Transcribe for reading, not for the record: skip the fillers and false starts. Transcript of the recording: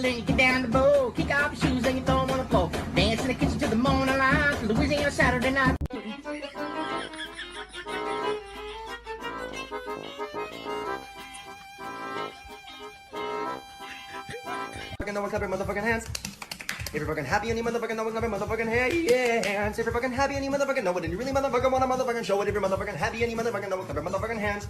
then you get down the bowl. Kick off your shoes, then you throw them on the floor. Dance in the kitchen to the morning light. Louisiana Saturday night. Fucking know, clap your motherfucking hands. If you're fucking happy and you motherfucking know it, clap your motherfucking hands. If you're fucking happy and you motherfucking know it, and you really motherfucking wanna motherfucking show it. If you're motherfucking happy and you motherfucking know it, clap your motherfucking hands.